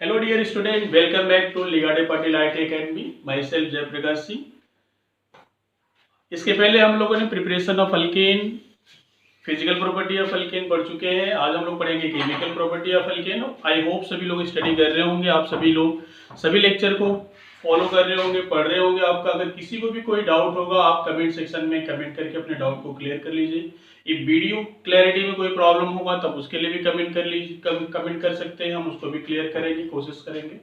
Hello dear student, welcome back to Ligade Patil IT Academy. Myself Jayaprakash Singh. इसके पहले हम लोगों ने preparation of alkane, physical property of alkane पढ़ चुके हैं. आज हम लोग पढ़ेंगे chemical property of alkane. I hope सभी लोग स्टडी कर रहे होंगे, आप सभी लोग सभी लेक्चर को फॉलो कर रहे होंगे, पढ़ रहे होंगे. आपका अगर किसी को भी कोई डाउट होगा आप कमेंट सेक्शन में कमेंट करके अपने डाउट को क्लियर कर लीजिए. इफ वीडियो क्लैरिटी में कोई प्रॉब्लम होगा तब उसके लिए भी कमेंट कर लीजिए, कमेंट कर सकते हैं, हम उसको भी क्लियर करेंगे, कोशिश करेंगे.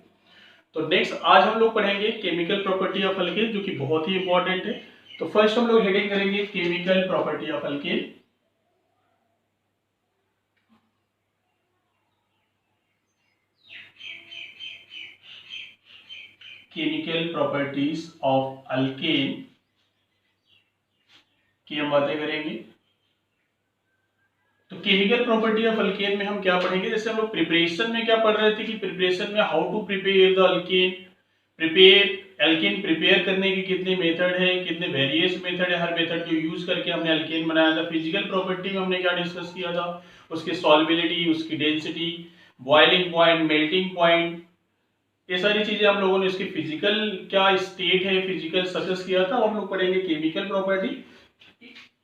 तो नेक्स्ट आज हम लोग पढ़ेंगे केमिकल प्रॉपर्टी ऑफ अल्केन, जो कि बहुत ही इंपॉर्टेंट है. तो फर्स्ट हम लोग हेडिंग करेंगे chemical property of alkane. Chemical properties of alkane की हम बातें करेंगे. तो केमिकल प्रॉपर्टी ऑफ अल्केन में हम क्या पढ़ेंगे, जैसे हम लोग प्रिपरेशन में क्या पढ़ रहे थे कि प्रिपरेशन में how to prepare the alkane, alkane prepare करने के कितने मेथड है, कितने वेरियस मेथड है, हर मेथड को यूज करके हमने अल्केन बनाया था. फिजिकल प्रॉपर्टी में हमने क्या डिस्कस किया था, उसकी सॉल्युबिलिटी, उसकी density, boiling point, melting point, ये सारी चीजें हम लोगों ने इसकी फिजिकल क्या स्टेट है, फिजिकल सक्सेस किया था. और हम लोग पढ़ेंगे केमिकल प्रॉपर्टी.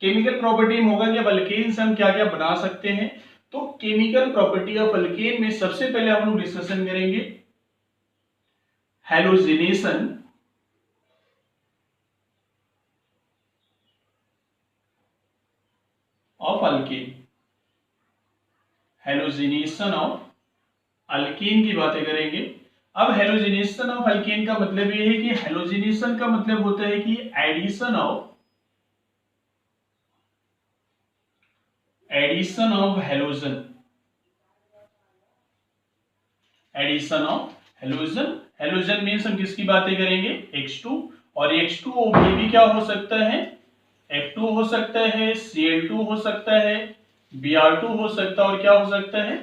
केमिकल प्रॉपर्टी में होगा कि अब अल्केन से हम क्या क्या बना सकते हैं. तो केमिकल प्रॉपर्टी ऑफ अल्केन में सबसे पहले हम लोग डिस्कशन करेंगे halogenation of alkane. Halogenation of alkane की बातें करेंगे. अब हैलोजिनेशन ऑफ अल्केन का मतलब ये है कि हैलोजिनेशन का मतलब होता है कि addition of halogen. Addition of halogen. Halogen means हम किसकी बातें करेंगे, H2. और H2O में भी क्या हो सकता है, F2 हो सकता है, Cl2 हो सकता है, Br2 हो सकता है, और क्या हो सकता है,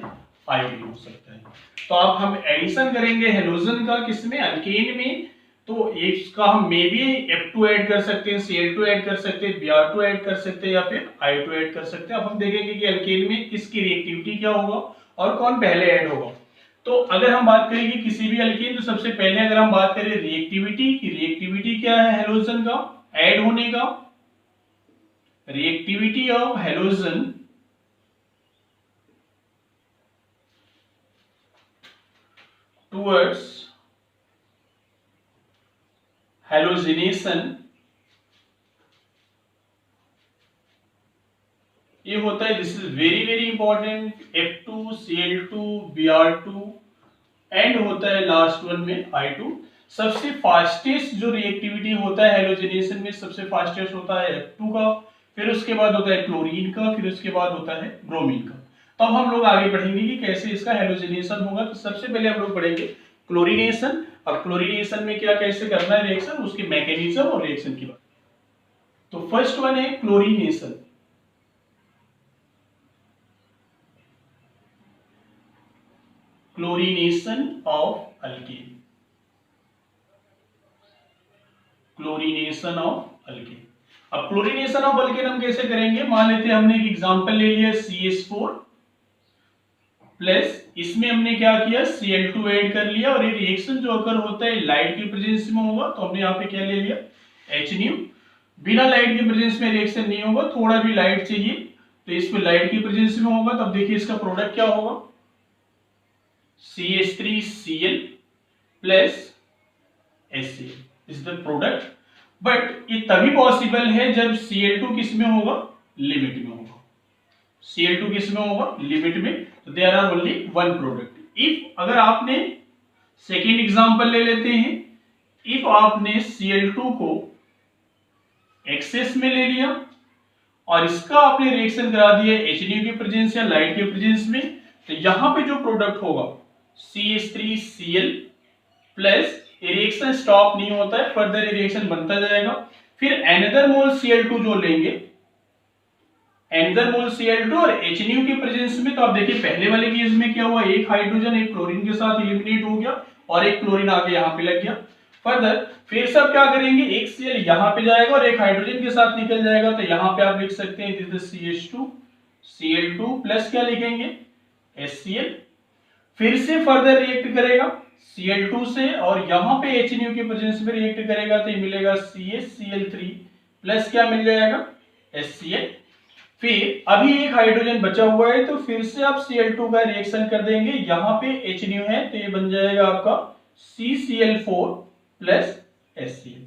I2 हो सकता है. तो अब हम एडिशन करेंगे हैलोजन का किसमें, अल्केन में. तो इसका हम मे बी F2 ऐड कर सकते हैं, Cl2 ऐड कर सकते हैं, Br2 ऐड कर सकते हैं, या फिर I2 ऐड कर सकते हैं. अब हम देखेंगे कि अल्केन में किसकी रिएक्टिविटी क्या होगा और कौन पहले ऐड होगा. तो अगर हम बात करेंगे किसी भी अल्केन, तो सबसे पहले अगर हम बात करें रिएक्टिविटी की, रिएक्टिविटी क्या है हैलोजन का ऐड होने का, reactivity of halogen towards halogenation, ये होता है, this is very very important, F2, Cl2, Br2 and होता है लास्ट वन में I2. सबसे फास्टेस्ट जो रिएक्टिविटी होता है हैलोजिनेशन में, सबसे फास्टेस्ट होता है F2 का, फिर उसके बाद होता है क्लोरीन का, फिर उसके बाद होता है ब्रोमीन का. तो अब हम लोग आगे पढ़ेंगे कि कैसे इसका हैलोजिनेशन होगा. तो सबसे पहले हम लोग पढ़ेंगे क्लोरीनेशन. अब क्लोरीनेशन में क्या कैसे करना है रिएक्शन, उसके मैकेनिज्म और रिएक्शन की बात. तो फर्स्ट वन है chlorination. Chlorination of alkane. Chlorination of alkane. अब क्लोरीनेशन ऑफ अल्केन हम कैसे करेंगे, मान लेते हैं हमने एक एग्जांपल ले लिया CH4 प्लस इसमें हमने क्या किया Cl2 ऐड कर लिया, और ये रिएक्शन जो अगर होता है लाइट की प्रेजेंस में होगा, तो हमने यहाँ पे क्या ले लिया HNu. बिना लाइट की प्रेजेंस में रिएक्शन नहीं होगा, थोड़ा भी लाइट चाहिए, तो इसमें लाइट की प्रेजेंस में होगा. तब देखिए इसका प्रोडक्ट क्या होगा, CH3Cl plus HCl is the product. But ये तभी पॉसिबल है जब Cl2 किस में होगा, लिमिट में होगा. Cl2 किस में होगा, लिमिट में. तो there are only one product. If अगर आपने सेकेंड एग्जांपल ले लेते हैं, इफ आपने Cl2 को एक्सेस में ले लिया और इसका आपने रिएक्शन करा दिया HNu की प्रेजेंस या लाइट के प्रेजेंस में, तो यहां पे जो प्रोडक्ट होगा CH3Cl प्लस, रिएक्शन स्टॉप नहीं होता है, फर्दर रिएक्शन बनता जाएगा. फिर एनदर मोल Cl2 जो लेंगे, एनदर मोल Cl2 और HNu की प्रेजेंस में, तो आप देखिए पहले वाले केस में क्या हुआ, एक हाइड्रोजन एक क्लोरीन के साथ एलिमिनेट हो गया और एक क्लोरीन आके यहाँ पे लग गया. फर्दर फिर सब क्या करेंगे, एक Cl यहाँ पे जाएगा और एक हाइड्रोजन के साथ निकल जाएगा. तो यहाँ पे आप लिख सकते हैं this is CH2 Cl2 plus क्या लिखेंगे HCl. फिर से फर्दर रिएक्ट करेगा Cl2 से और यहां पे HNO के प्रेजेंस में रिएक्ट करेगा तो ये मिलेगा CaCl3 प्लस क्या मिल जाएगा HCl। फिर अभी एक हाइड्रोजन बचा हुआ है तो फिर से आप Cl2 का रिएक्शन कर देंगे, यहां पे HNO है तो ये बन जाएगा आपका CCl4 प्लस HCl।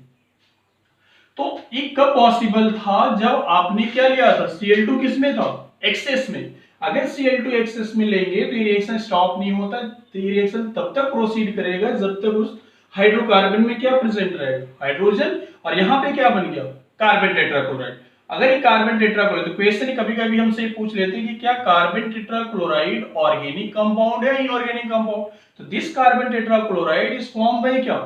तो ये कब पॉसिबल था, जब आपने क्या लिया था Cl2 किस में था एक्सेस में। अगर Cl2 एक्सेस में लेंगे तो ये रिएक्शन स्टॉप नहीं होता, तो ये रिएक्शन तब तक प्रोसीड करेगा जब तक उस हाइड्रोकार्बन में क्या प्रेजेंट रहेगा हाइड्रोजन, और यहाँ पे क्या बन गया कार्बन टेट्राक्लोराइड। अगर ये कार्बन टेट्राक्लोराइड, तो क्वेश्चन कभी कभी हमसे पूछ लेते हैं कि क्या कार्बन टेट्राक्लोराइड ऑर्गेनिक कंपाउंड है इनऑर्गेनिक कंपाउंड, तो this carbon tetrachloride is form by क्या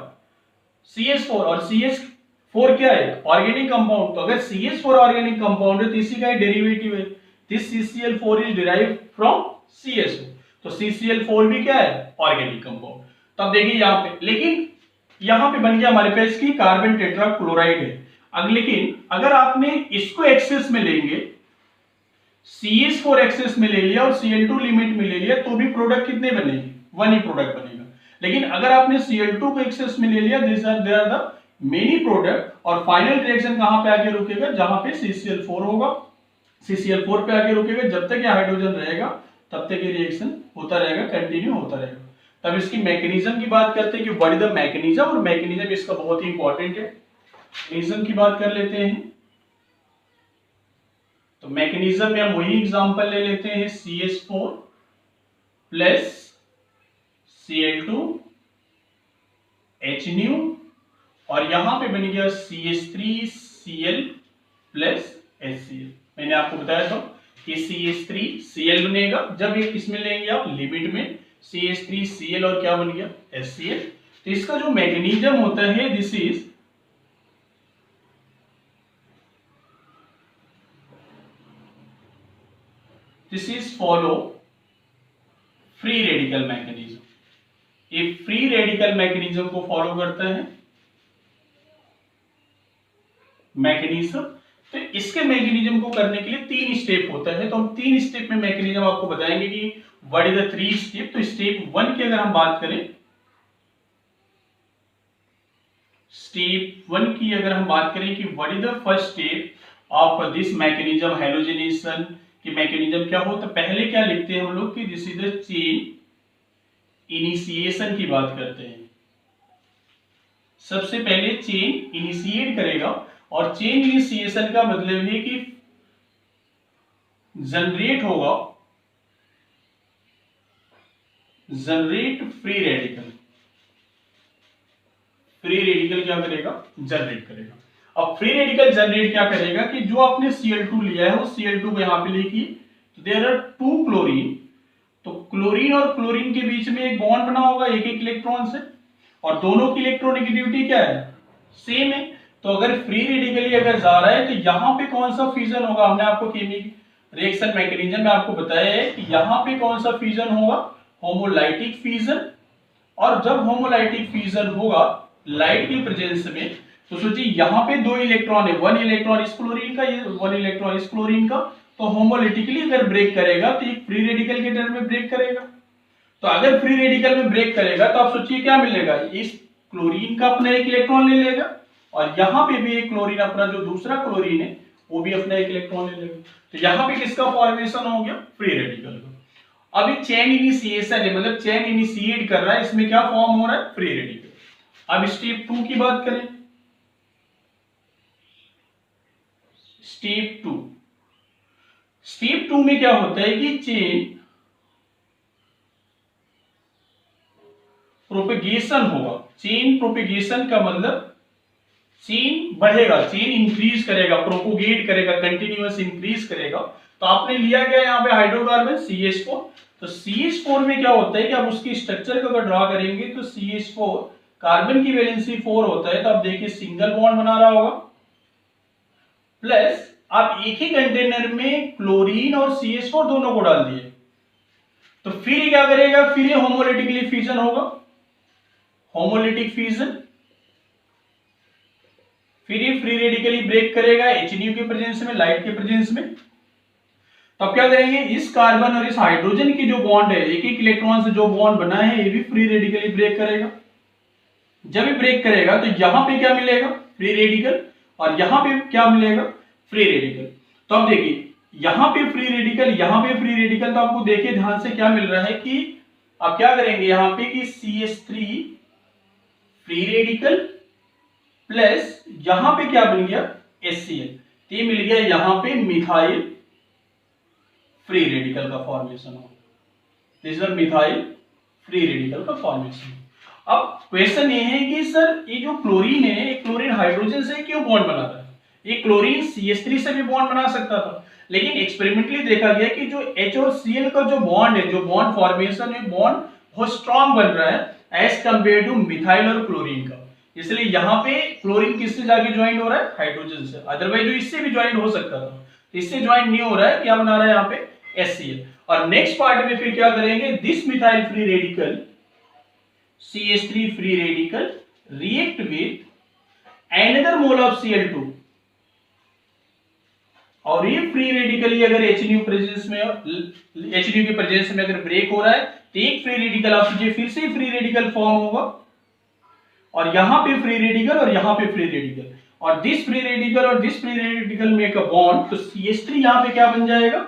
CH4, और CH4 क्या है ऑर्गेनिक कंपाउंड। तो अगर CH4 ऑर्गेनिक कंपाउंड है तो इसी का डेरिवेटिव है, this CCl4 is derived from CH4, तो CCl4 भी क्या है ऑर्गेनिक कंपाउंड। तो अब देखिए यहाँ पे, लेकिन यहाँ पे बन गया हमारे पास की कार्बन टेट्राक्लोराइड है। अब लेकिन अगर आपने इसको एक्सेस में लेंगे, CH4 एक्सेस में ले लिया और Cl2 लिमिट में ले लिया, तो भी प्रोडक्ट कितने बनेंगे वन ही प्रोडक्ट बनेगा। लेकिन अगर आपने Cl2 को एक्सेस में ले लिया, there are the many product, और फाइनल रिएक्शन कहां पे आके रुकेगा जहां पे CCl4 होगा, CCl4 पे आके रुकेगा। जब तक ये हाइड्रोजन रहेगा तब तक ये रिएक्शन होता रहेगा, कंटिन्यू होता रहेगा। तब इसकी मैकेनिज्म की बात करते हैं कि व्हाट इज द मैकेनिज्म, और मैकेनिज्म इसका बहुत ही इंपॉर्टेंट है। मैकेनिज्म की बात कर लेते हैं, तो मैकेनिज्म में हम वही एग्जांपल ले लेते हैं CH4 प्लस Cl2 HNO, और यहां पे बन गया CH3Cl प्लस HCl। मैंने आपको बताया था कि CH3Cl बनेगा जब ये किसमें लेंगे आप लिमिट में, CH3Cl और क्या बन गया HCl। तो इसका जो मैकेनिज्म होता है this is follow free radical mechanism. ये फ्री रेडिकल मैकेनिज्म को फॉलो करता है मैकेनिज्म। तो इसके मैकेनिज्म को करने के लिए 3 स्टेप होता है, तो हम 3 स्टेप में मैकेनिज्म आपको बताएंगे कि व्हाट इज द 3 स्टेप। तो स्टेप 1 की अगर हम बात करें, स्टेप 1 की अगर हम बात करें कि what is the first step of this mechanism halogenation की मैकेनिज्म क्या हो, तो पहले क्या लिखते हैं हम लोग कि this is the chain initiation की बात करते हैं। सबसे पहले चेन इनिशिएट करेगा, और चेन इनिशिएशन का मतलब है कि जनरेट होगा, generate free radical. Free radical क्या करेगा जनरेट करेगा। अब फ्री रेडिकल जनरेट क्या करेगा कि जो आपने Cl2 लिया है वो Cl2 को यहां पे लिखिए, तो देयर आर 2 क्लोरीन, तो क्लोरीन और क्लोरीन के बीच में एक बॉन्ड बना होगा एक एक इलेक्ट्रॉन से, और दोनों की इलेक्ट्रोनेगेटिविटी क्या है सेम है। तो अगर फ्री रेडिकली अगर जा रहा है तो यहां पे कौन सा फ्यूजन होगा, हमने आपको केमिकल रिएक्शन मैकेनिज्म में आपको बताया है कि यहां पे कौन सा फ्यूजन होगा होमोलाइटिक फ्यूजन। और जब होमोलाइटिक फ्यूजन होगा लाइट की प्रेजेंस में, तो सोचिए यहां पे 2 इलेक्ट्रॉन है, 1 इलेक्ट्रॉन इस क्लोरीन का, ये 1 इलेक्ट्रॉन इस क्लोरीन का, तो होमोलिटिकली अगर ब्रेक करेगा तो एक फ्री रेडिकल के टर्म में ब्रेक करेगा। तो अगर फ्री रेडिकल में ब्रेक करेगा तो आप सोचिए क्या मिलेगा, इस क्लोरीन का अपना एक इलेक्ट्रॉन ले लेगा, और यहां पे भी एक क्लोरीन अपना जो दूसरा क्लोरीन है वो भी अपना एक इलेक्ट्रॉन ले लेगा। तो यहां पे किसका फॉर्मेशन हो गया फ्री रेडिकल का। अब चेन इनिशिएशन है, मतलब चेन इनिशिएट कर रहा है, इसमें क्या फॉर्म हो रहा है फ्री रेडिकल। अब स्टेप 2 की बात करें, स्टेप 2, स्टेप 2 में क्या होता है कि चेन प्रोपेगेशन होगा। चेन प्रोपेगेशन का मतलब चेन बढ़ेगा, चेन इंक्रीज करेगा, प्रोपोगेट करेगा, कंटिन्यूअस इंक्रीज करेगा। तो आपने लिया गया यहाँ पे हाइड्रोकार्बन CH4, तो CH4 में क्या होता है कि आप उसकी स्ट्रक्चर को अगर ड्रा करेंगे तो CH4 कार्बन की वैलेंसी 4 होता है, तो आप देखिए सिंगल बॉन्ड बना रहा होगा, प्लस आप एक ही कंटेनर में क्लोरीन और CH4 दोनों को डाल दिए, तो फिर क्या करेगा, फिर ये होमोलिटिकली फ्यूजन होगा, होमोलिटिक फ्यूजन, फिर ये फ्री रेडिकली ब्रेक करेगा HNO के प्रेजेंस में, लाइट के प्रेजेंस में। तो अब क्या करेंगे, इस कार्बन और इस हाइड्रोजन की जो बॉन्ड है, एक एक इलेक्ट्रॉन से जो बॉन्ड बना है, ये भी फ्री रेडिकली ब्रेक करेगा। जब ये ब्रेक करेगा तो यहां पे क्या मिलेगा, फ्री रेडिकल, और यहां पे क्या मिलेगा, फ्री रेडिकल। तो अब देखिए, यहां पे फ्री रेडिकल, यहां पे फ्री रेडिकल, तो आपको देखिए ध्यान से क्या मिल रहा है कि अब क्या करेंगे यहां पे कि CH3 फ्री रेडिकल प्लस यहां पे क्या बन गया, HCl, तो ये मिल गया यहां पे मिथाइल फ्री रेडिकल का फॉर्मेशन हो, this is methyl free radical का फॉर्मेशन। अब क्वेश्चन ये है कि सर ये जो क्लोरीन है, ये क्लोरीन हाइड्रोजन से क्यों बॉन्ड बना रहा है, ये क्लोरीन CH3 से भी बॉन्ड बना सकता था, लेकिन एक्सपेरिमेंटली देखा गया कि जो H और Cl का जो बॉन्ड है, जो बॉन्ड फॉर्मेशन है, बॉन्ड बहुत स्ट्रांग बन रहा है एज कंपेयर टू मिथाइल और क्लोरीन का, इसलिए यहाँ पे क्लोरीन किससे जाके ज्वाइन हो रहा है, हाइड्रोजन से। अदरवाइज जो इससे भी ज्वाइन हो सकता था, इससे ज्वाइन नहीं हो रहा है, क्या बना रहा है यहाँ पे, HCl। और नेक्स्ट पार्ट में फिर क्या करेंगे, this methyl free radical CH3 free radical react with another mole of Cl2, और ये फ्री रेडिकली अगर HNU प्रेजेंस में, HNU के प्रेजेंस में अगर ब्रेक हो रहा है तो एक फ्री रेडिकल आप कीजिए, फिर से फ्री रेडिकल फॉर्म होगा, और यहां पे फ्री रेडिकल और यहां पे फ्री रेडिकल, और दिस फ्री रेडिकल और this free radical make a bond, तो CH3 यहां पे क्या बन जाएगा,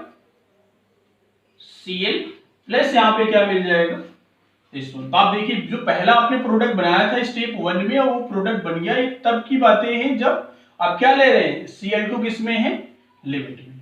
Cl प्लस यहां पे क्या मिल जाएगा, तो आप देखिए जो पहला आपने प्रोडक्ट बनाया था स्टेप 1 में, वो प्रोडक्ट बन गया, ये तब की बातें हैं जब आप क्या ले रहे हैं, Cl2 किसमें है, लिमिट में।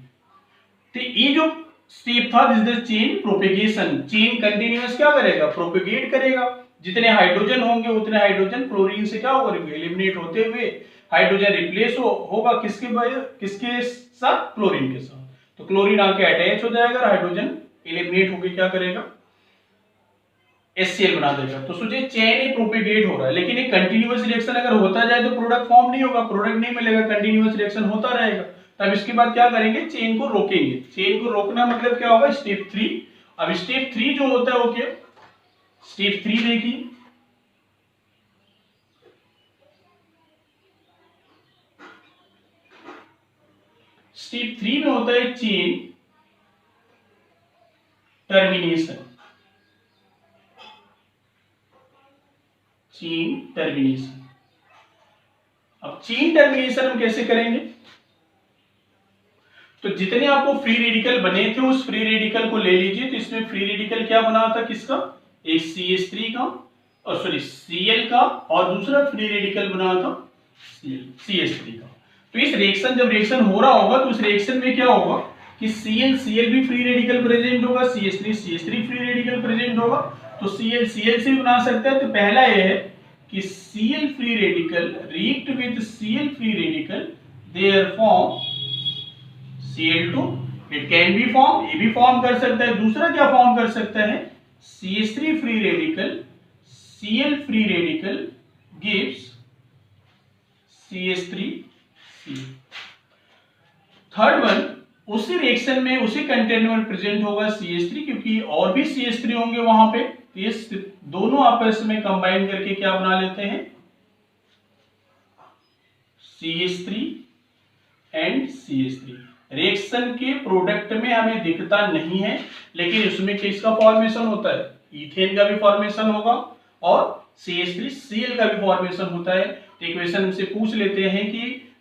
तो ये जो स्टेप था, this the chain propagation, chain continuous क्या करेगा, प्रोपेगेट करेगा, जितने हाइड्रोजन होंगे उतने हाइड्रोजन क्लोरीन से क्या होगा, एलिमिनेट होते हुए हाइड्रोजन रिप्लेस होगा किसके साथ, क्लोरीन के साथ, तो क्लोरीन आके अटैच हो जाएगा, हाइड्रोजन एलिमिनेट होकर क्या करेगा, HCl बना देगा। तो सोचिए चेन ही प्रोपेगेट हो रहा है, लेकिन एक कंटिन्यूअस रिएक्शन अगर होता जाए तो प्रोडक्ट फॉर्म नहीं होगा, प्रोडक्ट नहीं मिलेगा, कंटिन्यूअस रिएक्शन होता रहेगा। तब इसके बाद क्या करेंगे, चेन को रोकेंगे। चेन को रोकना मतलब क्या होगा, स्टेप 3। अब स्टेप 3 जो होता है वो क्या, स्टेप 3 देखिए, स्टेप 3 में होता है चेन टर्मिनेशन, चेन टर्मिनेशन। अब चेन टर्मिनेशन हम कैसे करेंगे, तो जितने आपको फ्री रेडिकल बने थे उस फ्री रेडिकल को ले लीजिए, तो इसमें फ्री रेडिकल क्या बना था, किसका, एक CH3 का, और सॉरी Cl का, और दूसरा फ्री रेडिकल बना था CH3 का। तो इस रिएक्शन, जब रिएक्शन हो रहा होगा तो उस रिएक्शन में क्या होगा कि Cl भी फ्री रेडिकल प्रेजेंट होगा, CH3 फ्री रेडिकल प्रेजेंट होगा, तो Cl से भी बना सकता है। तो पहला ये है कि Cl free radical react with Cl free radical, there form Cl2, it can be form, ये भी फॉर्म कर सकता है। दूसरा क्या फॉर्म कर सकता है, CH3 free radical Cl free radical gives CH3C। Third one, उसी रिएक्शन में उसी कंटेनर में प्रेजेंट होगा CH3, क्योंकि और भी CH3 होंगे वहां पे, ये दोनों आपस में कंबाइन करके क्या बना लेते हैं, CH3 एंड CH3। रिएक्शन के प्रोडक्ट में हमें दिखता नहीं है, लेकिन इसमें किसका फॉर्मेशन होता है, इथेन का भी फॉर्मेशन होगा और CH3Cl का भी फॉर्मेशन होता है। तो इक्वेशन हमसे पूछ लेते हैं कि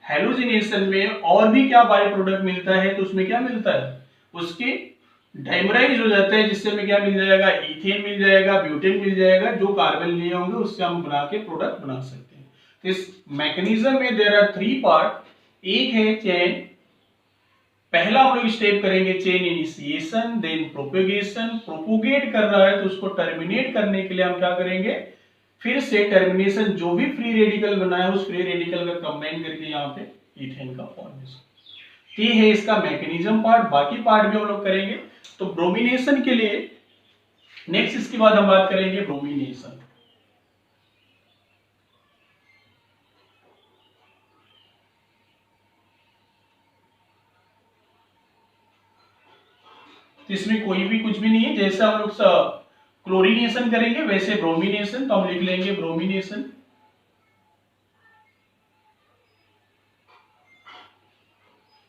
हेलोजिनेशन में और भी क्या बाय प्रोडक्ट मिलता है, तो उसमें क्या मिलता है, उसके डाइमराइज हो जाता है, जिससे हमें क्या मिल जाएगा, इथेन मिल जाएगा, ब्यूटेन मिल जाएगा, जो कार्बन लिए होंगे उससे हम बना के प्रोडक्ट बना सकते हैं। तो इस मैकेनिज्म में देयर आर 3 पार्ट, एक है चेन, पहला हम लोग स्टेप करेंगे chain initiation, then propagation, propagate कर रहा है तो उसको टर्मिनेट करने के लिए हम क्या करेंगे, फिर से टर्मिनेशन, जो भी फ्री रेडिकल बना है उस फ्री रेडिकल का कंबाइन करके यहाँ पे इथेन का फॉर्मेशन। ये है इसका मैकेनिज्म पार्ट, बाकी पार्ट भी हम लोग करेंगे। तो ब्रोमिनेशन के लिए नेक्स्ट, इसके बाद हम बात करेंगे ब्रोमिनेशन। तो इसमें कोई भी कुछ भी नहीं है, जैसे हम लोग क्लोरीनेशन करेंगे वैसे ब्रोमिनेशन, तो हम लिख लेंगे bromination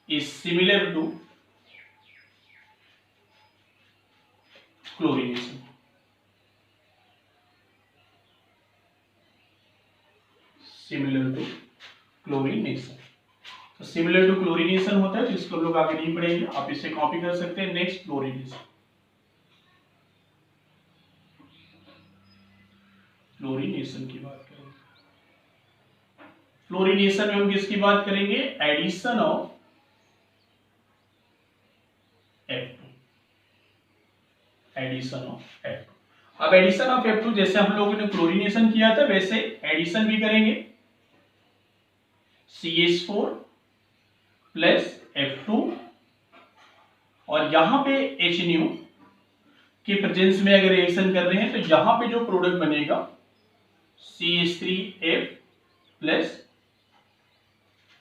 is similar to chlorination. Similar to chlorination, तो सिमिलर टू क्लोरीनेशन होता है, जिसको लोग आगे नहीं पढ़ेंगे, आप इसे कॉपी कर सकते हैं। नेक्स्ट क्लोरीनेशन, फ्लोरीनेशन की बात करेंगे। फ्लोरीनेशन में हम किसकी बात करेंगे? Addition of F2, addition of F2। अब एडिशन ऑफ F2 जैसे हम लोगों ने क्लोरीनेशन किया था वैसे एडिशन भी करेंगे। CH4 प्लस F2 और यहां पे HNO के प्रेजेंस में अगर रिएक्शन कर रहे हैं तो यहां पे जो प्रोडक्ट बनेगा CH3F प्लस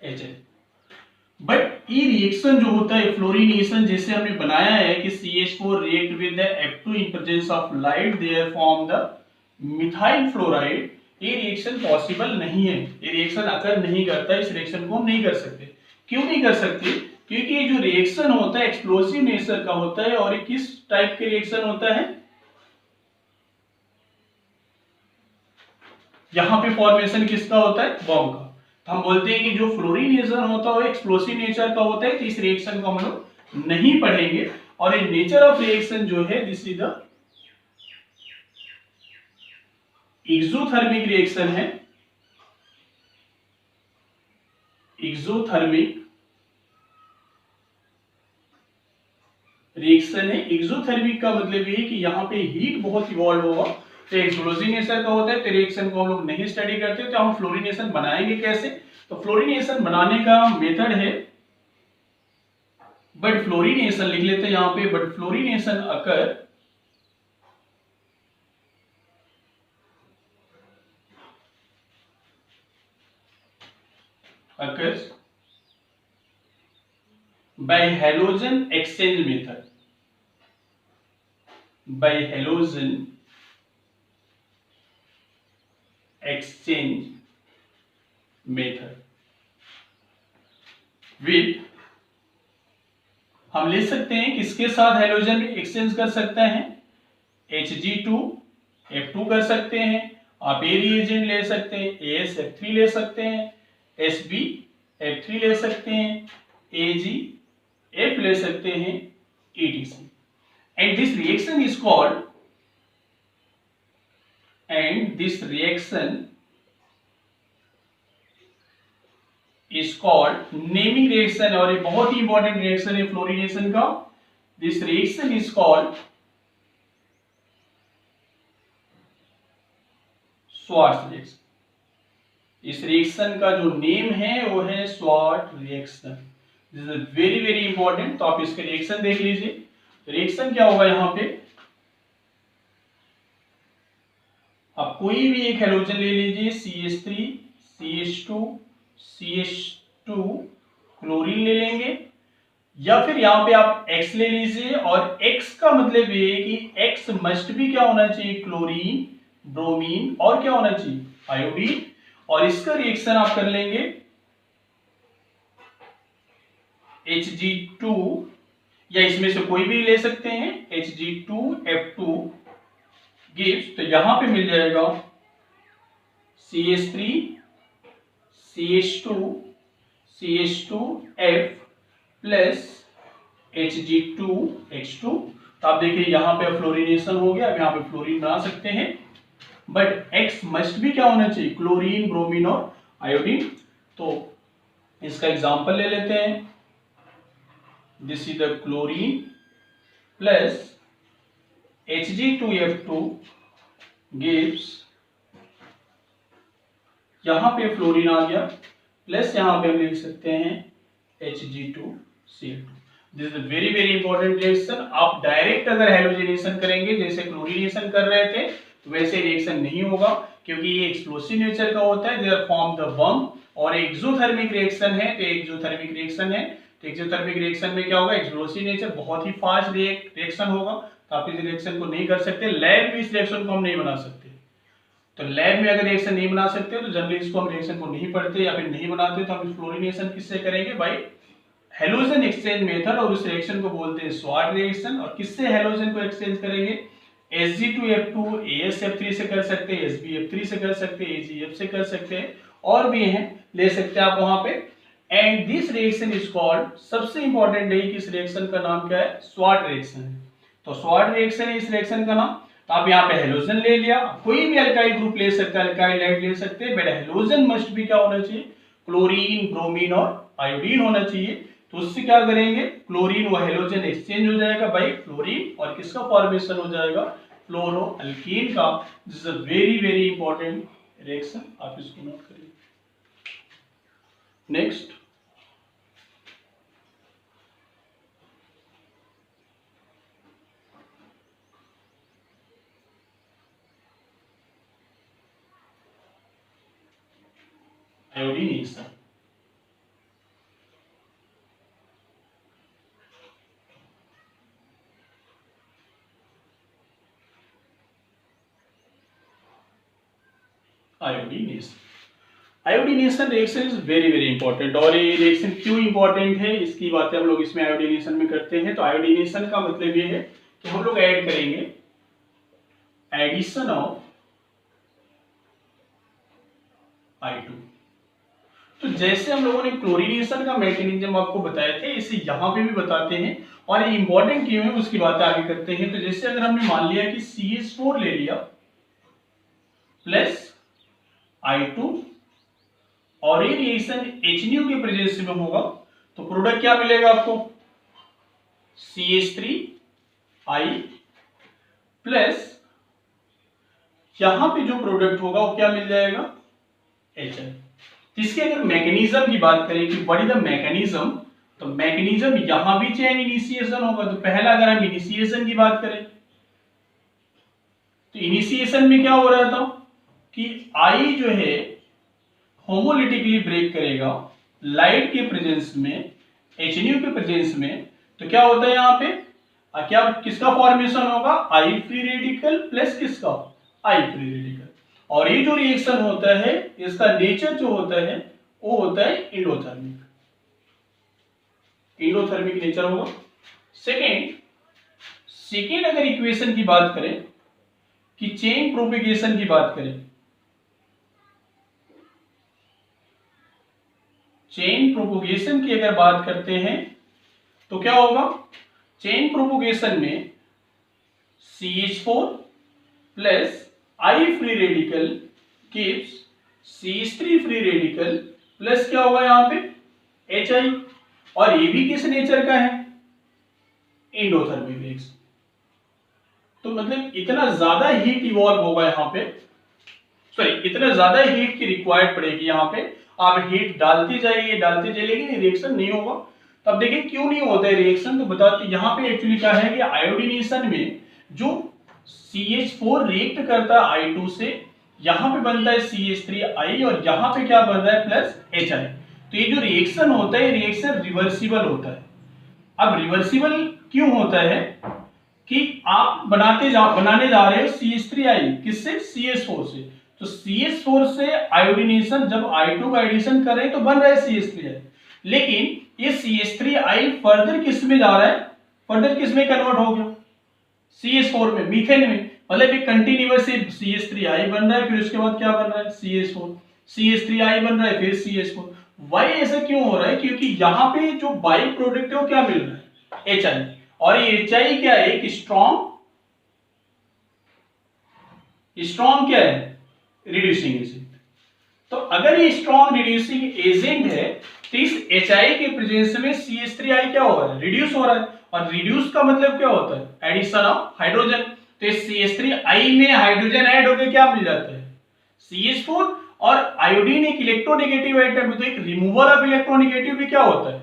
HN। बट ये रिएक्शन जो होता है फ्लोरीनेशन, जैसे हमने बनाया है कि CH4 react with the F2 in presence of light, there form the methyl fluoride, ये रिएक्शन पॉसिबल नहीं है, ये रिएक्शन अकर नहीं करता, इस रिएक्शन को हम नहीं कर सकते। क्यों नहीं कर सकते? क्योंकि ये जो रिएक्शन होता है एक्सप्लोसिव नेचर का होता है, और ये किस टाइप के रिएक्शन होता है? यहां पे फॉर्मेशन किसका होता है? बॉम्ब का। तो हम बोलते हैं कि जो फ्लोरीनेशन होता है वो एक्सप्लोसिव नेचर का होता है, तो इस रिएक्शन को हम लोग नहीं पढ़ेंगे। और ये नेचर ऑफ रिएक्शन जो है this is the exothermic reaction है। एक्सोथर्मिक रिएक्शन है। एक्सोथर्मिक का मतलब ये है कि यहाँ पे हीट बहुत इवॉल्व होगा, तो एक्सप्लोसिव नेचर का होता है, तो रिएक्शन को हम लोग नहीं स्टडी करते। तो हम फ्लोरीनेशन बनाएंगे कैसे? तो फ्लोरीनेशन बनाने का मेथड है बट फ्लोरीनेशन लिख लेते हैं यहां पे, but fluorination occur occurs by halogen exchange method, by halogen exchange method with, हम ले सकते हैं किसके साथ हेलोजन एक्सचेंज कर सकते हैं? Hg2F2 कर सकते हैं, आप ए रिएजेंट ले सकते हैं, AsF3 ले सकते हैं, SbF3 ले सकते हैं, AgF ले सकते हैं, etc. And this reaction is called, and this reaction is called naming reaction, और ये बहुत ही इंपॉर्टेंट रिएक्शन है फ्लोरीनेशन का। This reaction is called Swarts reaction. इस रिएक्शन का जो नेम है वो है Swarts reaction. This is very very important, तो आप इसके रिएक्शन देख लीजिए। रिएक्शन क्या होगा यहां पे? आप कोई भी एक हेलोजन ले लीजिए, CH3 CH2 CH2 क्लोरीन ले लेंगे, या फिर यहां पे आप X ले लीजिए, और X का मतलब ये है कि X मस्ट भी क्या होना चाहिए? क्लोरीन, ब्रोमीन और क्या होना चाहिए? आयोडीन। और इसका रिएक्शन आप कर लेंगे Hg2, या इसमें से कोई भी ले सकते हैं, Hg2F2 गिव्स, तो यहां पे मिल जाएगा CH3 CH2 CH2F plus Hg2H2। तो आप देखिए यहां पे फ्लोरीनेशन हो गया, अब यहां पे फ्लोरीन बना सकते हैं, बट X मस्ट भी क्या होना चाहिए? क्लोरीन, ब्रोमीन और आयोडीन। तो इसका एग्जांपल ले लेते हैं। This is the chlorine plus Hg2F2 gives, यहां पे फ्लोरीन आ गया, प्लस यहां पे हम लिख सकते हैं Hg2Cl2। This is very very important reaction. आप डायरेक्ट अगर हेलोजिनेशन करेंगे जैसे क्लोरीनेशन कर रहे थे तो वैसे रिएक्शन नहीं होगा, क्योंकि ये एक्सप्लोसिव नेचर का होता है, देयर फॉर्म द बम। और एक्सोथर्मिक रिएक्शन है, तो एक्सोथर्मिक रिएक्शन है, तो एक्सोथर्मिक रिएक्शन में क्या होगा? एक्सप्लोसिव नेचर, बहुत ही फास्ट रिएक्शन होगा, तो आप इस रिएक्शन को नहीं कर सकते। लैब में इस रिएक्शन को हम नहीं बना सकते, तो लैब में अगर रिएक्शन नहीं बना सकते तो जनरली इसको हम रिएक्शन को नहीं पढ़ते या फिर नहीं बनाते, तो हम फ्लोरीनेशन किससे करेंगे? बाय हेलोजन एक्सचेंज मेथड, और उस रिएक्शन को बोलते हैं स्वाट रिएक्शन। और किससे हेलोजन को एक्सचेंज करेंगे? Hg2F2 AsF3 से कर सकते हैं, SbF3 से कर सकते हैं, AgF से कर सकते हैं, और भी हैं, ले सकते हैं आप वहां पे। And this reaction is called, सबसे इंपॉर्टेंट है कि इस रिएक्शन का नाम क्या है? स्वाट रिएक्शन है। तो स्वाट रिएक्शन है इस रिएक्शन का नाम। तो आप यहाँ पे हेलोजन ले लिया, कोई भी अल्काइल ग्रुप ले सकते हैं, अल्काइल हाइड ले सकते हैं, बट हेलोजन मस्ट भी क्या होना चाहिए? क्लोरीन, ब्रोमीन और आयोडीन होना चाहिए। तो उससे क्या करेंगे? क्लोरीन व हेलोजन एक्सचेंज हो जाएगा बाई फ्लोरीन, और किसका फॉर्मेशन हो जाएगा? फ्लोरोअल्कीन का। This is a very very important reaction, आप इसको नोट करिए। Next, iodination. Iodination reaction is very very important. और ये रिएक्शन क्यों इंपॉर्टेंट है, इसकी बातें हम लोग इसमें आयोडीनेशन में करते हैं। तो आयोडीनेशन का मतलब ये है कि हम लोग ऐड करेंगे एडिशन ऑफ I2। तो जैसे हम लोगों ने क्लोरीनेशन का मैकेनिज्म आपको बताए थे, इसे यहां पे भी बताते हैं, और ये इंपॉर्टेंट क्यों है उसकी बातें आगे करते हैं। तो जैसे अगर हमने मान लिया कि CH4 ले लिया प्लस I2, और ये रिएक्शन HNO के प्रेजेंस में होगा, तो प्रोडक्ट क्या मिलेगा आपको? CH3I प्लस यहां पे जो प्रोडक्ट होगा वो क्या मिल जाएगा? HI। इसके अगर मैकेनिज्म की बात करें कि व्हाट इज द मैकेनिज्म, तो मैकेनिज्म यहां भी चेन इनिशिएशन होगा। तो पहला अगर हम इनिशिएशन की बात करें, तो इनिशिएशन में क्या हो रहा था कि I जो है होमोलिटिकली ब्रेक करेगा लाइट के प्रेजेंस में, HNO के प्रेजेंस में। तो क्या होता है यहाँ पे? क्या किसका फॉर्मेशन होगा? I फ्री रेडिकल प्लस किसका? I free radical. और ये जो रिएक्शन होता है, इसका नेचर जो होता है वो होता है एंडोथर्मिक, एंडोथर्मिक नेचर होगा। सेकेंड अगर इक्वेशन की बात करें कि चेन प्रोपेगेशन की बात करें, चेन प्रोपोगेशन की अगर बात करते हैं तो क्या होगा? चेन प्रोपोगेशन में CH4 plus I free radical gives CH3 free radical plus क्या होगा यहाँ पे? HI। और ये भी किस नेचर का है? Endothermic reaction. तो मतलब इतना ज्यादा हीट इवॉल्व होगा यहाँ पे, सॉरी इतना ज्यादा हीट की रिक्वायर्ड पड़ेगी यहाँ पे। आप हीट डालते जाइए लेकिन रिएक्शन नहीं होगा। तो अब देखिए क्यों नहीं होता है रिएक्शन, तो बताते यहाँ पे एक्चुअली क्या है कि आयोडीनेशन में जो CH4 रिएक्ट करता है I2 से, यहाँ पे बनता है CH3I, और यहाँ पे क्या बन रहा है? Plus HI। तो ये जो रिएक्शन होता है, रिएक्शन रिवर्सिबल होता है। अब रिवर्सिबल क्यों होता है कि आप बनाने जा रहे हो CH3I किससे? CH4 से। तो CH4 से आयोडीनेशन, जब I2 का एडिशन कर रहे हैं तो बन रहा है CH3I, लेकिन ये CH3I फर्दर किस में जा रहा है? फर्दर किस में कन्वर्ट हो गया? CH4 में, मीथेन में। मतलब एक कंटिन्यूअस CH3I बन रहा है, फिर उसके बाद क्या बन रहा है? CH4, CH3I बन रहा है, फिर CH4। वाई ऐसा क्यों हो रहा है? क्योंकि यहाँ पे जो बाई प्रोडक्ट है वो क्या मिल रहा है? HI। और ये HI क्या है? एक स्ट्रॉन्ग क्या है? Reducing agent. तो अगर ये स्ट्रॉन्ग रिड्यूसिंग एजेंट है, तो इस HI के प्रेजेंस में CH3I क्या हो रहा है? रिड्यूस हो रहा है। और रिड्यूस का मतलब क्या होता है? Addition of hydrogen. तो इस CH3I में हाइड्रोजन ऐड होकर क्या मिल जाता है? CH4। और आयोडीन एक इलेक्ट्रोनेगेटिव आइटम है, तो एक रिमूवल ऑफ इलेक्ट्रोनेगेटिव भी क्या होता है?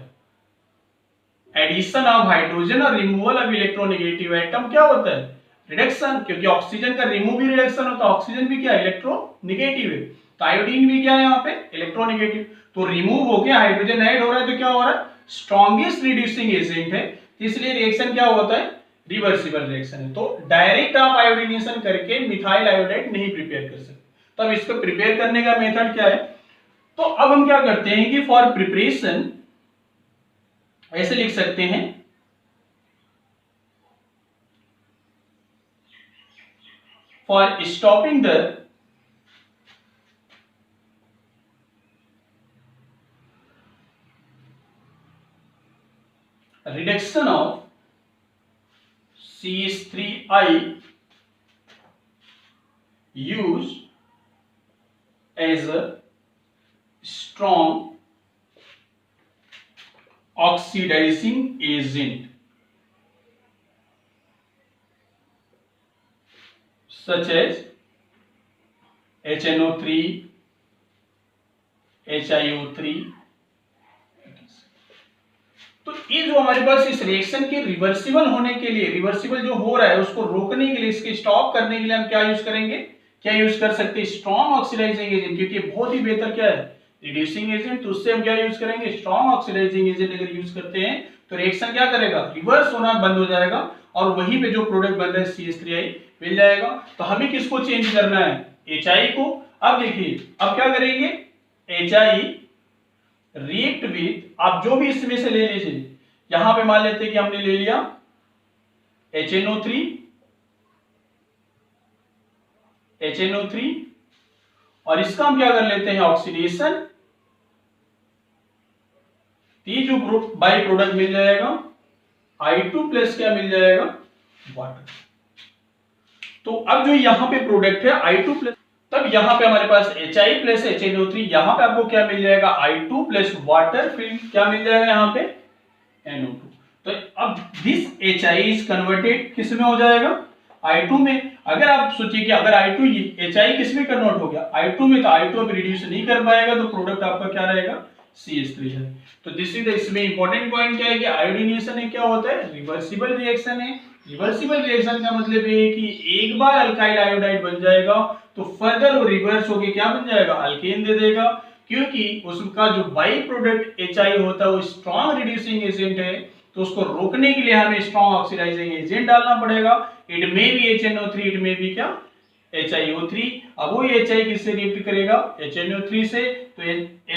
Addition of hydrogen. और रिमूवल ऑफ इलेक्ट्रोनेगेटिव आइटम क्या होता है? रिडक्शन। क्योंकि ऑक्सीजन का रिमूव भी रिडक्शन होता है, ऑक्सीजन भी क्या? इलेक्ट्रोनेगेटिव है। तो आयोडीन भी क्या है यहाँ पे? इलेक्ट्रोनेगेटिव। तो रिमूव होके हाइड्रोजन ऐड हो रहा है, तो क्या हो रहा है? स्ट्रॉन्गेस्ट रिड्यूसिंग एजेंट है, इसलिए रिएक्शन क्या होता है? रिवर्सिबल रिएक्शन है। तो डायरेक्ट आप आयोडीनेशन करके मिथाइल आयोडाइड नहीं प्रिपेयर कर सकते। तो अब इसको प्रिपेयर करने का मेथड क्या है? तो अब हम क्या करते हैं कि फॉर प्रिपरेशन ऐसे लिख सकते हैं, for stopping the reduction of CH3I used as a strong oxidizing agent such as HNO3, HiO3। तो ये जो हमारे पास इस रिएक्शन के रिवर्सिबल होने के लिए, रिवर्सिबल जो हो रहा है उसको रोकने के लिए, इसके स्टॉप करने के लिए हम क्या यूज करेंगे, क्या यूज कर सकते हैं, स्ट्रॉन्ग ऑक्सीडाइजिंग एजेंट, क्योंकि बहुत ही बेहतर क्या है, रिड्यूसिंग एजेंट। तो उससे हम क्या यूज करेंगे, स्ट्रॉन्ग ऑक्सीडाइजिंग एजेंट अगर यूज करते हैं तो रिएक्शन क्या करेगा, रिवर्स होना बंद हो जाएगा और वहीं पे जो प्रोडक्ट बन रहा है CH3I मिल जाएगा। तो हमें किसको चेंज करना है, HI को। अब देखिए अब क्या करेंगे, HI रिएक्ट विथ, आप जो भी इसमें से ले लीजिए, यहां पे मान लेते हैं कि हमने ले लिया HNO3 और इसका हम क्या कर लेते हैं, ऑक्सीडेशन। ये जो ग्रुप बाई प्रोडक्ट मिल जाएगा I2 प्लस क्या मिल जाएगा, वाटर। तो अब जो यहां पे प्रोडक्ट है I2 प्लस, तब यहां पे हमारे पास HI प्लस HNO3, यहां पे आपको क्या मिल जाएगा, I2 प्लस वाटर, फिर क्या मिल जाएगा यहां पे NO2। तो अब दिस HI इज कन्वर्टेड किस में हो जाएगा, I2 में। अगर आप सोचिए कि अगर I2 HI किस में कन्वर्ट हो गया, I2 में, तो I2 अब रिड्यूस नहीं कर पाएगा, तो प्रोडक्ट आपका क्या रहेगा, CH3 है। तो दिस इज इसमें इंपॉर्टेंट पॉइंट क्या है कि आयोडीनेशन है क्या होता है, रिवर्सिबल रिएक्शन है। रिवर्सिबल रिएक्शन का मतलब ये है कि एक बार अल्काइल आयोडाइड बन जाएगा तो फर्दर वो रिवर्स होके क्या बन जाएगा, अल्केन दे देगा, क्योंकि उसका जो बाई प्रोडक्ट HI होता है वो स्ट्रॉन्ग रिड्यूसिंग एजेंट है। तो उसको रोकने के लिए हमें स्ट्रॉन्ग ऑक्सीडाइजिंग एजेंट डालना पड़ेगा। It may be HNO3, it may be क्या, HiO3। अब वो HI किससे रिएक्ट करेगा, HNO3 से, तो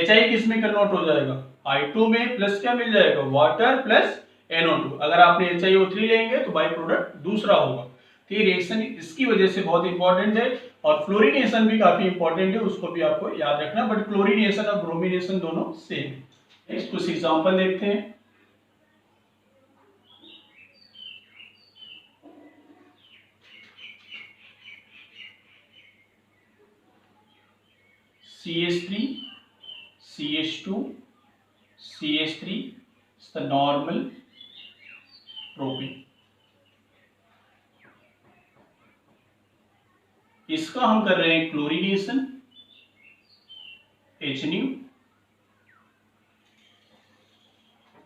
HI किस में कन्वर्ट हो जाएगा, I2 में, प्लस क्या मिल जाएगा, वाटर प्लस NO2। अगर आपने HiO3 लेंगे तो बाई प्रोडक्ट दूसरा होगा। तो ये रिएक्शन इसकी वजह से बहुत इंपॉर्टेंट है। और फ्लोरिनेशन भी काफी इंपॉर्टेंट है, उसको भी आपको याद रखना, बट क्लोरिनेशन और ब्रोमिनेशन दोनों सेम है। नेक्स्ट कुछ एग्जांपल देखते हैं। CH3, CH2, CH3 is the normal propane। इसका हम कर रहे हैं क्लोरिनेशन, HNO,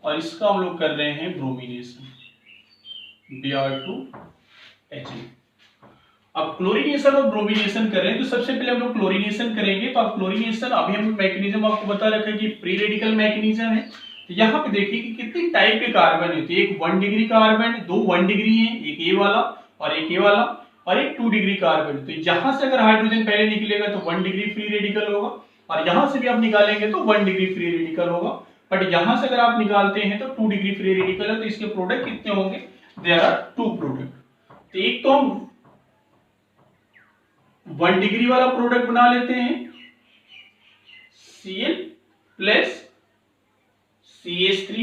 और इसका हम लोग कर रहे हैं ब्रोमिनेशन, Br2HNO। अब क्लोरिनेशन और ब्रोमिनेशन कर रहे हैं तो सबसे पहले हम लोग क्लोरिनेशन करेंगे। तो अब क्लोरिनेशन, अभी हम मैकेनिज्म आपको बता रखा है कि फ्री रेडिकल मैकेनिज्म है। तो यहाँ पे देखिए कि कितनी टाइप के कार्बन है, तो एक 1 डिग्री कार्बन, दो 1 डिग्री है, एक ए वाला और एक ए वाला, और एक 2 डिग्री कार्बन। तो यहां से अगर हाइड्रोजन पहले निकलेगा तो 1 डिग्री फ्री रेडिकल होगा, और यहां से भी आप निकालेंगे तो 1 डिग्री फ्री रेडिकल होगा। बट यहां से अगर आप निकालते हैं तो 2 डिग्री फ्री रेडिकल है, तो इसके प्रोडक्ट कितने होंगे, देयर आर 2 प्रोडक्ट। तो एक तो हम 1 डिग्री वाला प्रोडक्ट बना लेते हैं, Cl plus CH3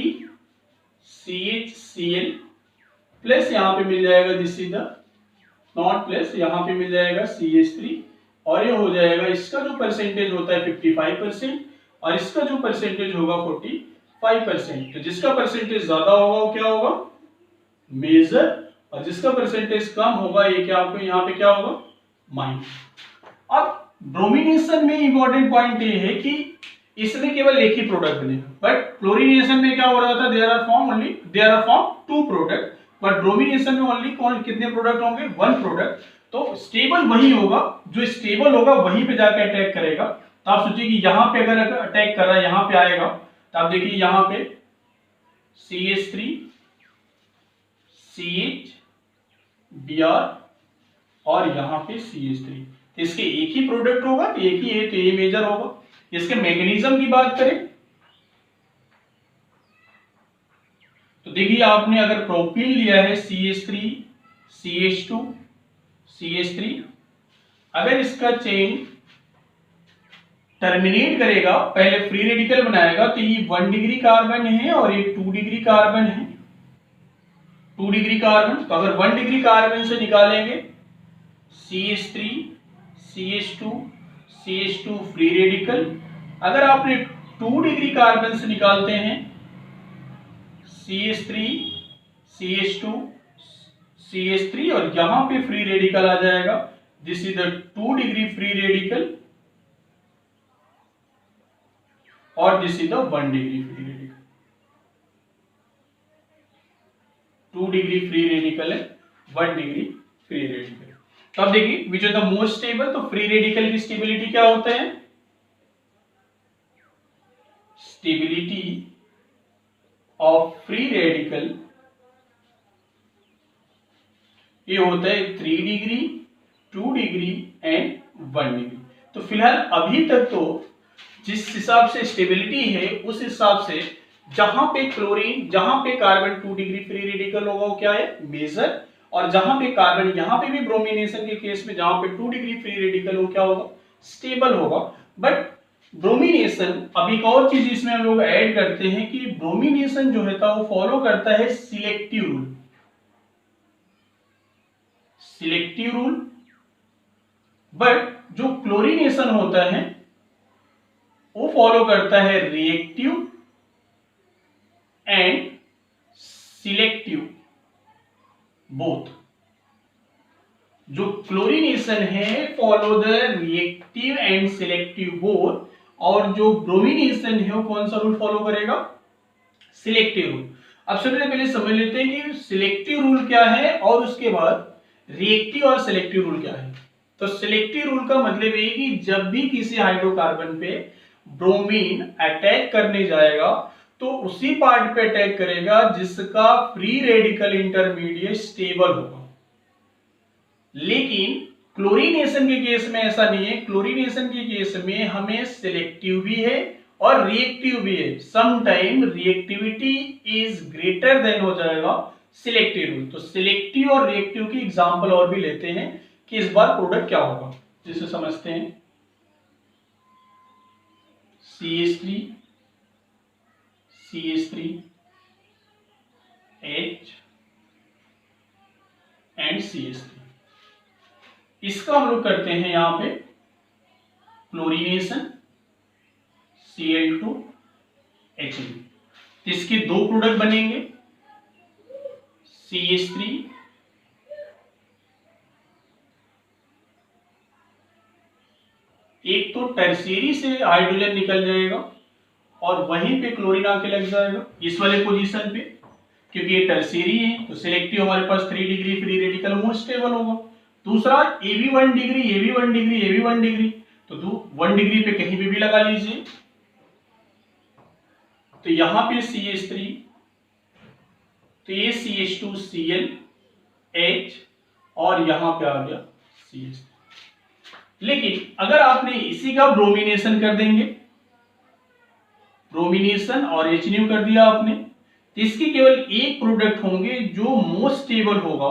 CHCl plus यहां पे मिल जाएगा this is the not, plus यहां पे मिल जाएगा CH3, और ये हो जाएगा, इसका जो परसेंटेज होता है 55% और इसका जो परसेंटेज होगा 45%। तो जिसका परसेंटेज ज्यादा होगा वो क्या होगा, मेजर, और जिसका परसेंटेज कम होगा ये क्या, आपको यहाँ पे क्या होगा, माइनस। अब ब्रोमिनेशन में इंपॉर्टेंट पॉइंट ये है कि इसमें केवल एक ही प्रोडक्ट बनेगा, बट क्लोरिनेशन में क्या हो रहा था, there are form 2 product, but bromination में ओनली कौन कितने प्रोडक्ट होंगे, 1 प्रोडक्ट। तो स्टेबल वही होगा, जो स्टेबल होगा वहीं पे जाकर अटैक करेगा। तो आप सोचिए कि यहां पे अगर अटैक कर रहा है, यहां पे आएगा, तो आप देखिए यहां पे CH3 CH Br और यहां पे CH3, इसके एक ही प्रोडक्ट होगा, एक ही है, तो ये मेजर होगा। इसके मैकेनिज्म की बात करें देखिए आपने अगर प्रोपीन लिया है CH3 CH2 CH3, अगर इसका चेन टर्मिनेट करेगा, पहले फ्री रेडिकल बनाएगा, तो ये 1 डिग्री कार्बन है और ये 2 डिग्री कार्बन है, 2 डिग्री कार्बन। तो अगर 1 डिग्री कार्बन से निकालेंगे CH3 CH2 CH2 free radical, अगर आपने 2 डिग्री कार्बन से निकालते हैं CH3 CH2 CH3 और यहां पे फ्री रेडिकल आ जाएगा, this is the 2 degree free radical और this is the 1 degree free radical. 2 degree free radical है, 1 डिग्री फ्री रेडिकल। तो अब देखिए which is the most stable, तो फ्री रेडिकल की स्टेबिलिटी क्या होता है, स्टेबिलिटी ऑफ फ्री रेडिकल ये होता है 3 डिग्री 2 डिग्री एंड 1 डिग्री। तो फिलहाल अभी तक तो जिस हिसाब से स्टेबिलिटी है उस हिसाब से जहां पे क्लोरीन, जहां पे कार्बन 2 डिग्री फ्री रेडिकल होगा वो क्या है, मेजर, और जहां पे कार्बन, यहां पे भी ब्रोमिनेशन के केस में जहां पे 2 डिग्री फ्री रेडिकल हो क्या होगा, स्टेबल होगा। बट ब्रोमिनेशन, अब एक और चीज इसमें हम लोग ऐड करते हैं कि ब्रोमिनेशन जो है वो फॉलो करता है selective rule, selective rule. But जो क्लोरीनेशन होता है वो फॉलो करता है रिएक्टिव एंड सिलेक्टिव बोथ। जो क्लोरीनेशन है follow the reactive and selective both, और जो ब्रोमिनेशन है वो कौन सा रूल फॉलो करेगा, सिलेक्टिव रूल। अब सबसे पहले समझ लेते हैं कि सिलेक्टिव रूल क्या है और उसके बाद रिएक्टिव और सिलेक्टिव रूल क्या है। तो सिलेक्टिव रूल का मतलब ये कि जब भी किसी हाइड्रोकार्बन पे ब्रोमीन अटैक करने जाएगा तो उसी पार्ट पे अटैक करेगा जिसका फ्री रेडिकल इंटरमीडिएट स्टेबल होगा। लेकिन क्लोरीनेशन के केस में ऐसा नहीं है, क्लोरीनेशन के केस में हमें सिलेक्टिव भी है और रिएक्टिव भी है। Some time reactivity is greater than हो जाएगा सिलेक्टिव रूल। तो सिलेक्टिव और रिएक्टिव की एग्जांपल और भी लेते हैं कि इस बार प्रोडक्ट क्या होगा, जिसे समझते हैं। CH3 CH3 H and CH3, इसका हम लोग करते हैं यहां पे क्लोरीनेशन Cl2 H2। इसके दो प्रोडक्ट बनेंगे, CH3 एक तो टर्शियरी से हाइड्रोजन निकल जाएगा और वहीं पे क्लोरीन आके लग जाएगा इस वाले पोजीशन पे, क्योंकि ये टर्शियरी है तो सिलेक्टिव हमारे पास 3 degree free radical most stable होगा। दूसरा ये भी 1 डिग्री, ये भी 1 डिग्री, ये भी 1 डिग्री, तो 1 डिग्री पे कहीं पे भी लगा लीजिए। तो यहां पे CH3, तो ये CH2Cl H और यहां पे आ गया CH3। लेकिन अगर आपने इसी का ब्रोमिनेशन कर देंगे, ब्रोमिनेशन और HNO कर दिया आपने, तो इसके केवल एक प्रोडक्ट होंगे जो मोस्ट स्टेबल होगा,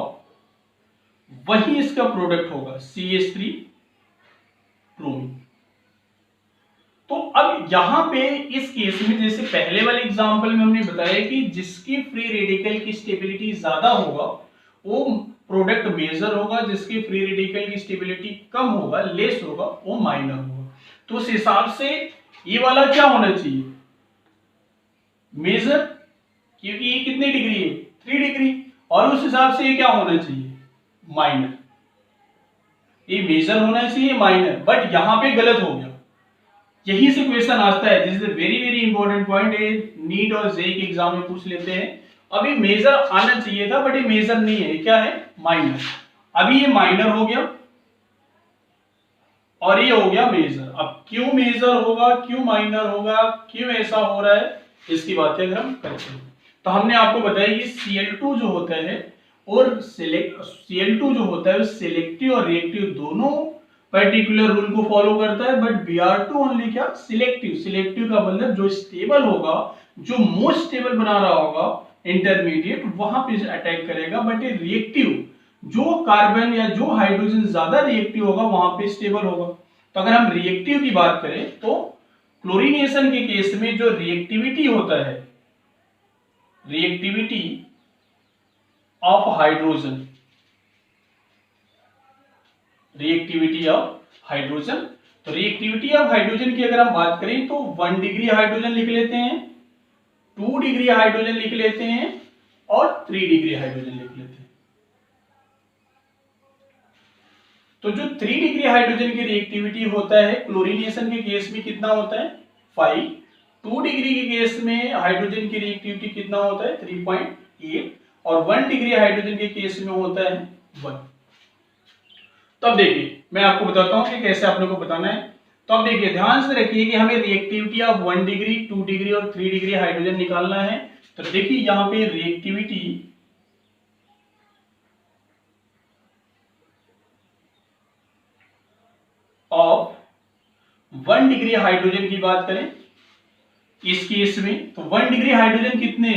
वही इसका प्रोडक्ट होगा CH3 ब्रोमीन। तो अब यहां पे इस केस में जैसे पहले वाले एग्जांपल में हमने बताया कि जिसकी फ्री रेडिकल की स्टेबिलिटी ज्यादा होगा वो प्रोडक्ट मेजर होगा, जिसकी फ्री रेडिकल की स्टेबिलिटी कम होगा, लेस होगा, वो माइनर होगा। तो उस हिसाब से ये वाला क्या होना चाहिए, मेजर, क्योंकि ये कितने डिग्री है 3 डिग्री, और उस हिसाब से ये क्या होना चाहिए, माइनर। ये मेजर होना चाहिए माइनर, बट यहां पे गलत हो गया। यही से क्वेश्चन आता है, this is a very very important point, ये नीट और जेईई के एग्जाम में पूछ लेते हैं। अभी मेजर आना चाहिए था बट ये मेजर नहीं है, क्या है, माइनर। अभी ये माइनर हो गया और ये हो गया मेजर। अब क्यों मेजर होगा, क्यों माइनर होगा, क्यों ऐसा हो रहा है, इसकी बातें अगर हम करते हैं तो हमने आपको बताया कि Cl2 जो होता है और Cl2 जो होता है वो सिलेक्टिव और रिएक्टिव दोनों पर्टिकुलर रूल को फॉलो करता है, बट Br2 ओनली क्या, सिलेक्टिव। सिलेक्टिव का मतलब जो स्टेबल होगा, जो मोस्ट स्टेबल बना रहा होगा, इंटरमीडिएट, वहां पे अटैक करेगा। बट ये रिएक्टिव, जो कार्बन या जो हाइड्रोजन ज्यादा रिएक्टिव होगा वहां पे स्टेबल होगा। तो अगर हम रिएक्टिव की बात करें तो क्लोरीनेशन के केस में जो रिएक्टिविटी होता है, reactivity of hydrogen, reactivity of hydrogen, तो रिएक्टिविटी ऑफ हाइड्रोजन की अगर हम बात करें तो 1 डिग्री हाइड्रोजन लिख लेते हैं, 2 डिग्री हाइड्रोजन लिख लेते हैं और 3 डिग्री हाइड्रोजन लिख लेते हैं। तो जो 3 डिग्री हाइड्रोजन की रिएक्टिविटी होता है क्लोरीनेशन के केस में कितना होता है 5, 2 डिग्री के केस में हाइड्रोजन की रिएक्टिविटी कितना होता है 3.8 और 1 डिग्री हाइड्रोजन के केस में होता है 1। तो अब देखिए मैं आपको बताता हूं कि कैसे आप लोगों को बताना है। तो अब देखिए ध्यान से रखिए कि हमें रिएक्टिविटी ऑफ 1 डिग्री, 2 डिग्री और 3 डिग्री हाइड्रोजन निकालना है। तो देखिए यहां पे रिएक्टिविटी ऑफ 1 डिग्री हाइड्रोजन की बात करें इस केस में, तो 1 डिग्री हाइड्रोजन कितने,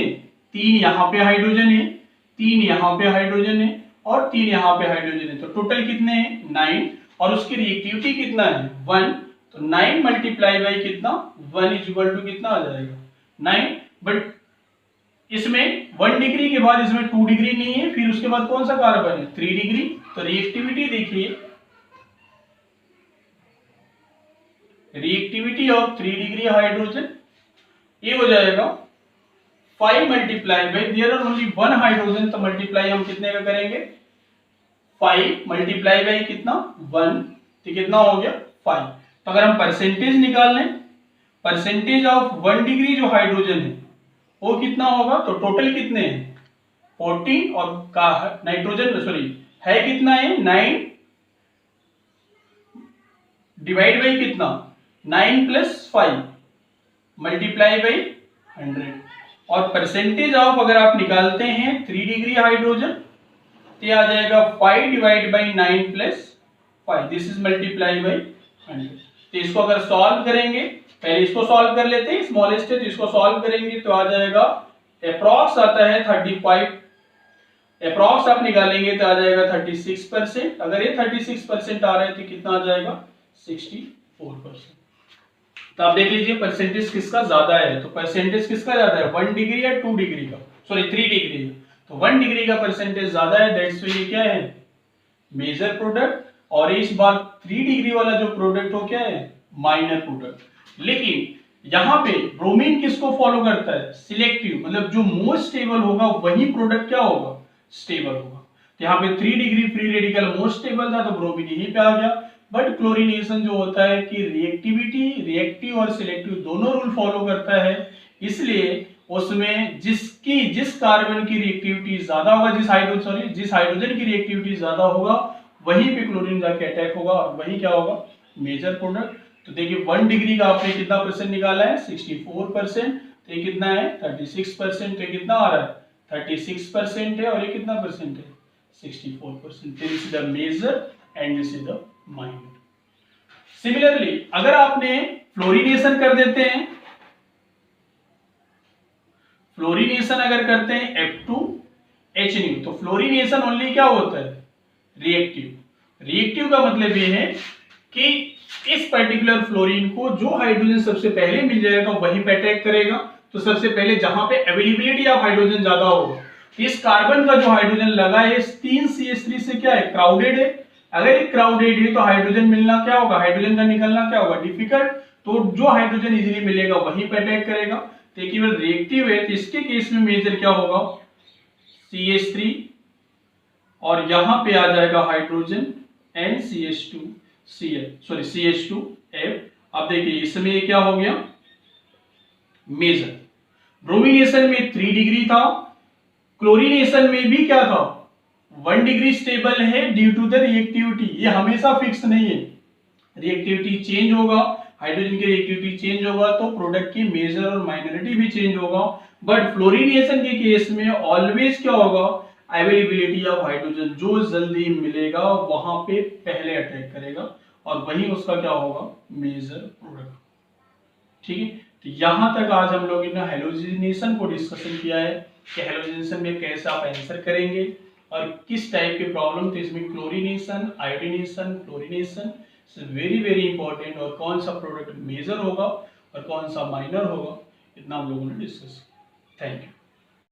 3 यहां पे हाइड्रोजन है, 3 यहां पे हाइड्रोजन है और 3 यहां पे हाइड्रोजन है। तो टोटल कितने हैं 9 और उसकी रिएक्टिविटी कितना है 1। तो 9 मल्टीप्लाई बाई कितना 1 इज इक्वल टू कितना आ जाएगा 9। बट इसमें 1 डिग्री के बाद इसमें 2 डिग्री नहीं है, फिर उसके बाद कौन सा कार्बन है 3 डिग्री। तो रिएक्टिविटी देखिए, रिएक्टिविटी ऑफ 3 डिग्री हाइड्रोजन ये हो जाएगा 5 multiply by there are only 1 hydrogen, तो मल्टीप्लाई हम कितने का करेंगे 5 मल्टीप्लाई बाई कितना 1, तो कितना हो गया 5। तो अगर हम परसेंटेज निकाल लें, परसेंटेज ऑफ 1 डिग्री जो हाइड्रोजन है वो कितना होगा, तो टोटल कितने हैं 14 और का नाइट्रोजन सॉरी है कितना है 9 डिवाइड बाई कितना 9 प्लस 5 मल्टीप्लाई बाई 100 और परसेंटेज ऑफ अगर आप निकालते हैं 3 डिग्री हाइड्रोजन तो आ जाएगा 5 divide by 9 plus 5, this is multiply by 100। तो इसको अगर सॉल्व करेंगे, पहले इसको सॉल्व कर लेते हैं स्मॉलेस्ट है, तो इसको सॉल्व करेंगे तो आ जाएगा अप्रॉक्स आता है 35, अप्रॉक्स आप निकालेंगे तो आ जाएगा 36%। अगर ये 36% आ रहा है तो कितना आ जाएगा 64%। तो आप देख लीजिए परसेंटेज किसका ज्यादा है, तो परसेंटेज किसका ज्यादा है 1 डिग्री या 2 डिग्री का, सॉरी 3 डिग्री का। तो 1 डिग्री का परसेंटेज ज्यादा है, दैट्स व्हाई ये क्या है मेजर प्रोडक्ट, और इस बार 3 डिग्री वाला जो प्रोडक्ट हो क्या है माइनर प्रोडक्ट। लेकिन यहाँ पे ब्रोमीन किसको फॉलो करता है सिलेक्टिव, मतलब जो मोस्ट स्टेबल होगा वही प्रोडक्ट क्या होगा स्टेबल होगा। तो यहाँ पे 3 degree free radical most stable था तो ब्रोमीन यहीं पे आ गया। बट क्लोरीनेशन जो होता है कि रिएक्टिविटी, रिएक्टिव और सिलेक्टिव दोनों रूल फॉलो करता है, इसलिए उसमें जिस कार्बन की रिएक्टिविटी ज्यादा होगा, जिस हाइड्रोजन की रिएक्टिविटी ज्यादा होगा वहीं पे क्लोरीन जाके अटैक होगा और वही क्या होगा मेजर प्रोडक्ट। तो देखिए 1 डिग्री का आपने कितना परसेंट निकाला है 64%, तो ये कितना है 36%, तो कितना आ रहा है 36% है और ये कितना परसेंट है 64%। This is the major and this is the minor. Similarly अगर आपने फ्लोरीनेशन कर देते हैं, फ्लोरीनेशन अगर करते हैं F2H, तो फ्लोरीनेशन ओनली क्या होता है रिएक्टिव। रिएक्टिव का मतलब ये है कि इस पर्टिकुलर फ्लोरीन को जो हाइड्रोजन सबसे पहले मिल जाएगा वहीं पे अटैक करेगा। तो सबसे पहले जहां पे अवेलेबिलिटी ऑफ हाइड्रोजन ज्यादा होगा, इस कार्बन का जो हाइड्रोजन लगा है 3CH3 से क्या है क्राउडेड है। अगर ये क्राउडेड है तो हाइड्रोजन मिलना क्या होगा, हाइड्रोजन का निकलना क्या होगा डिफिकल्ट। तो जो हाइड्रोजन इजीली मिलेगा वहीं पे अटैक करेगा। तो केवल रिएक्टिव है तो इसके केस में मेजर क्या होगा CH3 और यहां पे आ जाएगा हाइड्रोजन CH2F। अब देखिए इसमें ये क्या हो गया मेजर। ब्रोमिनेशन में 3 डिग्री था, क्लोरीनेशन में भी क्या था 1 डिग्री स्टेबल है ड्यू टू द रिएक्टिविटी। ये हमेशा फिक्स नहीं है, रिएक्टिविटी चेंज होगा, हाइड्रोजन की रिएक्टिविटी चेंज होगा तो प्रोडक्ट की मेजर और माइनॉरिटी भी चेंज होगा। बट फ्लोरीनेशन के केस में ऑलवेज क्या होगा अवेलेबिलिटी ऑफ हाइड्रोजन, जो जल्दी मिलेगा वहां पे पहले अटैक करेगा और वही उसका क्या होगा मेजर प्रोडक्ट। ठीक है, तो यहाँ तक आज हम लोग ने हेलोजिनेशन को डिस्कशन किया है कि हेलोजिनेशन में कैसे आप आंसर करेंगे और किस टाइप के प्रॉब्लम थे इसमें, chlorination, iodination, fluorination, very very important, और कौन सा प्रोडक्ट मेजर होगा और कौन सा माइनर होगा, इतना हम लोगों ने डिस्कस किया। Thank you.